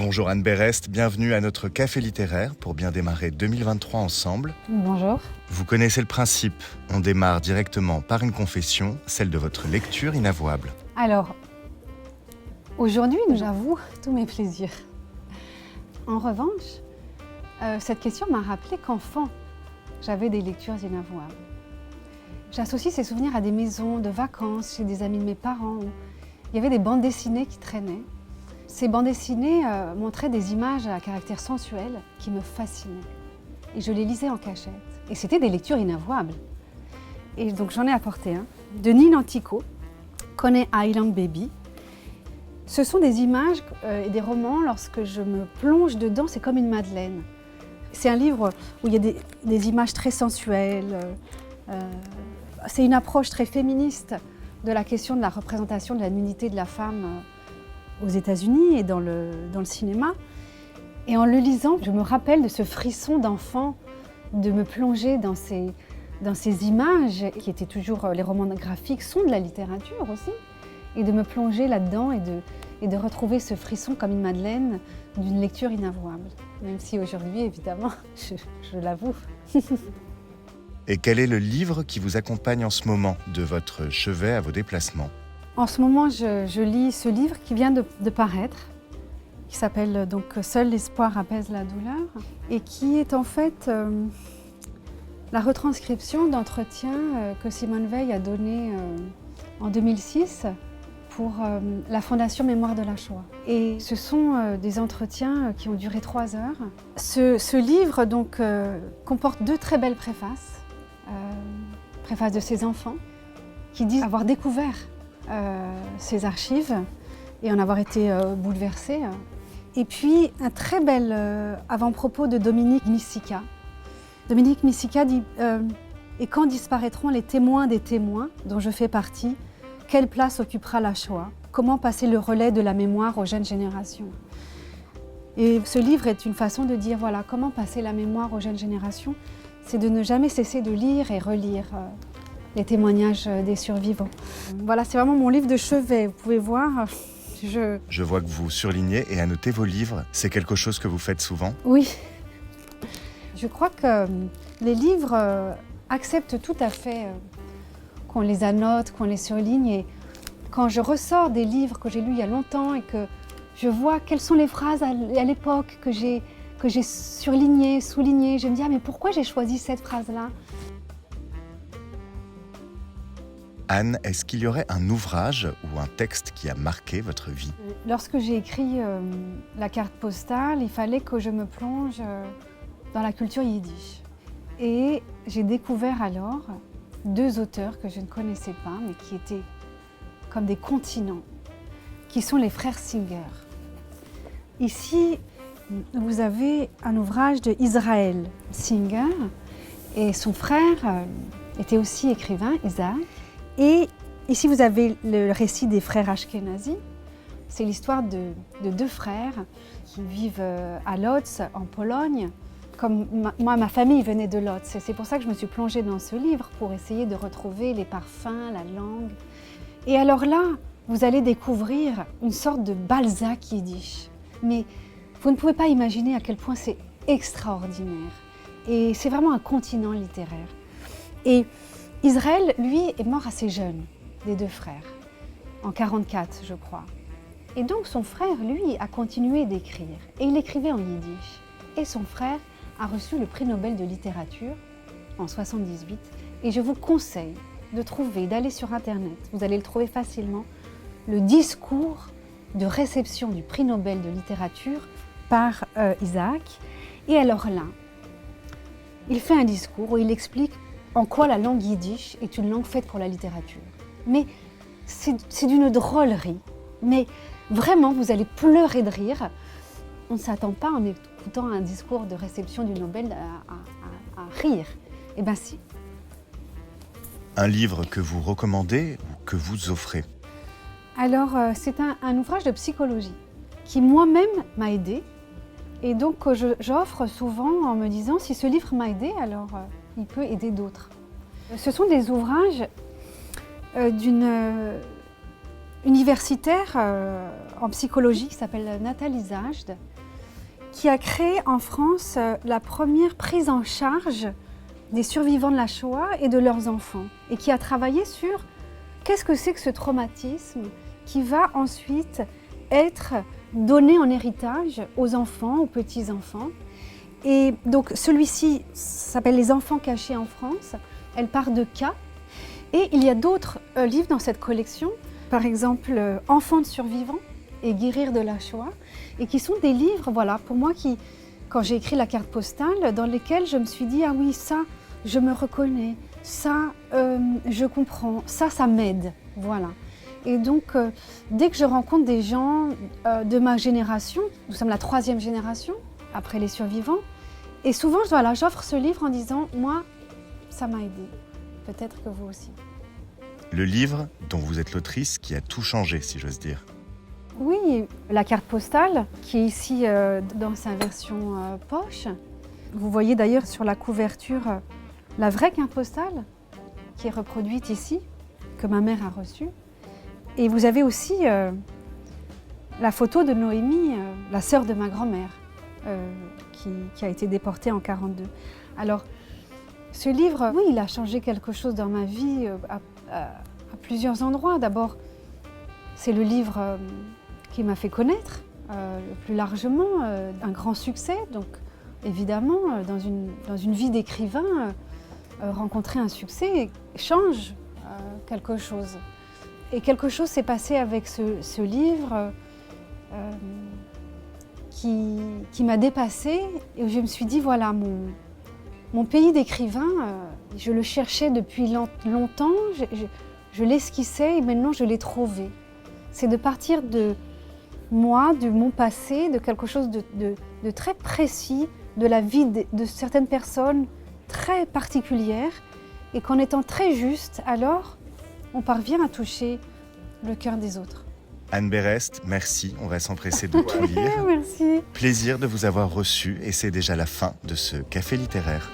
Bonjour Anne Berest, bienvenue à notre café littéraire pour bien démarrer 2023 ensemble. Bonjour. Vous connaissez le principe, on démarre directement par une confession, celle de votre lecture inavouable. Alors, aujourd'hui, j'avoue tous mes plaisirs. En revanche, cette question m'a rappelé qu'enfant, j'avais des lectures inavouables. J'associe ces souvenirs à des maisons de vacances chez des amis de mes parents où il y avait des bandes dessinées qui traînaient. Ces bandes dessinées montraient des images à caractère sensuel qui me fascinaient. Et je les lisais en cachette. Et c'était des lectures inavouables. Et donc j'en ai apporté un, de Nina Antico, Coney Island Baby. Ce sont des images et des romans, lorsque je me plonge dedans, c'est comme une madeleine. C'est un livre où il y a des images très sensuelles. C'est une approche très féministe de la question de la représentation de la nudité de la femme aux États-Unis et dans le cinéma. Et en le lisant, je me rappelle de ce frisson d'enfant, de me plonger dans ces images, qui étaient toujours, les romans graphiques sont de la littérature aussi, et de me plonger là-dedans et de retrouver ce frisson comme une madeleine d'une lecture inavouable. Même si aujourd'hui, évidemment, je l'avoue. Et quel est le livre qui vous accompagne en ce moment de votre chevet à vos déplacements ? En ce moment, je lis ce livre qui vient de paraître, qui s'appelle donc « Seul l'espoir apaise la douleur » et qui est en fait la retranscription d'entretiens que Simone Veil a donnés en 2006 pour la Fondation Mémoire de la Shoah. Et ce sont des entretiens qui ont duré 3 heures. Ce livre donc, comporte 2 très belles préfaces. Préface de ses enfants qui disent avoir découvert ces archives et en avoir été bouleversés. Et puis un très bel avant-propos de Dominique Missika. Dominique Missika dit « Et quand disparaîtront les témoins des témoins dont je fais partie, quelle place occupera la Shoah? Comment passer le relais de la mémoire aux jeunes générations ?» Et ce livre est une façon de dire voilà, comment passer la mémoire aux jeunes générations, c'est de ne jamais cesser de lire et relire les témoignages des survivants. Voilà, c'est vraiment mon livre de chevet, vous pouvez voir. Je vois que vous surlignez et annotez vos livres. C'est quelque chose que vous faites souvent ? Oui. Je crois que les livres acceptent tout à fait qu'on les annote, qu'on les surligne. Et quand je ressors des livres que j'ai lus il y a longtemps et que je vois quelles sont les phrases à l'époque que j'ai surlignées, soulignées, je me dis « Ah, mais pourquoi j'ai choisi cette phrase-là » Anne, est-ce qu'il y aurait un ouvrage ou un texte qui a marqué votre vie ? Lorsque j'ai écrit la carte postale, il fallait que je me plonge dans la culture yiddish. Et j'ai découvert alors 2 auteurs que je ne connaissais pas, mais qui étaient comme des continents, qui sont les frères Singer. Ici, vous avez un ouvrage de Israël Singer, et son frère était aussi écrivain, Isaac. Et ici, vous avez le récit des frères Ashkenazi. C'est l'histoire de 2 frères qui vivent à Lodz, en Pologne. Comme moi, ma famille venait de Lodz. C'est pour ça que je me suis plongée dans ce livre, pour essayer de retrouver les parfums, la langue. Et alors là, vous allez découvrir une sorte de Balzac yiddish. Mais vous ne pouvez pas imaginer à quel point c'est extraordinaire. Et c'est vraiment un continent littéraire. Et Israël, lui, est mort assez jeune, des 2 frères, en 1944, je crois. Et donc son frère, lui, a continué d'écrire. Et il écrivait en yiddish. Et son frère a reçu le prix Nobel de littérature en 1978. Et je vous conseille d'aller sur Internet, vous allez le trouver facilement, le discours de réception du prix Nobel de littérature par Isaac. Et alors là, il fait un discours où il explique en quoi la langue yiddish est une langue faite pour la littérature. Mais c'est d'une drôlerie. Mais vraiment, vous allez pleurer de rire. On ne s'attend pas en écoutant un discours de réception du Nobel à rire. Eh bien si. Un livre que vous recommandez ou que vous offrez ? Alors, c'est un ouvrage de psychologie qui moi-même m'a aidée. Et donc, j'offre souvent en me disant, si ce livre m'a aidée, alors il peut aider d'autres. Ce sont des ouvrages d'une universitaire en psychologie qui s'appelle Nathalie Zajde qui a créé en France la première prise en charge des survivants de la Shoah et de leurs enfants, et qui a travaillé sur qu'est-ce que c'est que ce traumatisme qui va ensuite être donné en héritage aux enfants, aux petits-enfants. Et donc celui-ci s'appelle Les enfants cachés en France. Elle part de cas. Et il y a d'autres livres dans cette collection, par exemple Enfants de survivants et Guérir de la Shoah, et qui sont des livres, voilà, pour moi, quand j'ai écrit la carte postale, dans lesquels je me suis dit, ah oui, ça, je me reconnais, ça, je comprends, ça m'aide, voilà. Et donc, dès que je rencontre des gens de ma génération, nous sommes la 3e génération, après les survivants, et souvent, voilà, j'offre ce livre en disant, moi, ça m'a aidé, peut-être que vous aussi. Le livre dont vous êtes l'autrice qui a tout changé, si j'ose dire. Oui, la carte postale, qui est ici dans sa version poche. Vous voyez d'ailleurs sur la couverture la vraie carte postale, qui est reproduite ici, que ma mère a reçue. Et vous avez aussi la photo de Noémie, la sœur de ma grand-mère, qui a été déportée en 1942. Alors, ce livre, oui, il a changé quelque chose dans ma vie à plusieurs endroits. D'abord, c'est le livre qui m'a fait connaître le plus largement, un grand succès. Donc, évidemment, dans une vie d'écrivain, rencontrer un succès change quelque chose. Et quelque chose s'est passé avec ce livre qui m'a dépassée et où je me suis dit, voilà, mon pays d'écrivain, je le cherchais depuis longtemps, je l'esquissais et maintenant je l'ai trouvé. C'est de partir de moi, de mon passé, de quelque chose de très précis, de la vie de certaines personnes très particulières, et qu'en étant très juste, alors on parvient à toucher le cœur des autres. Anne Berest, merci, on va s'empresser de tout lire. Merci. Plaisir de vous avoir reçu et c'est déjà la fin de ce café littéraire.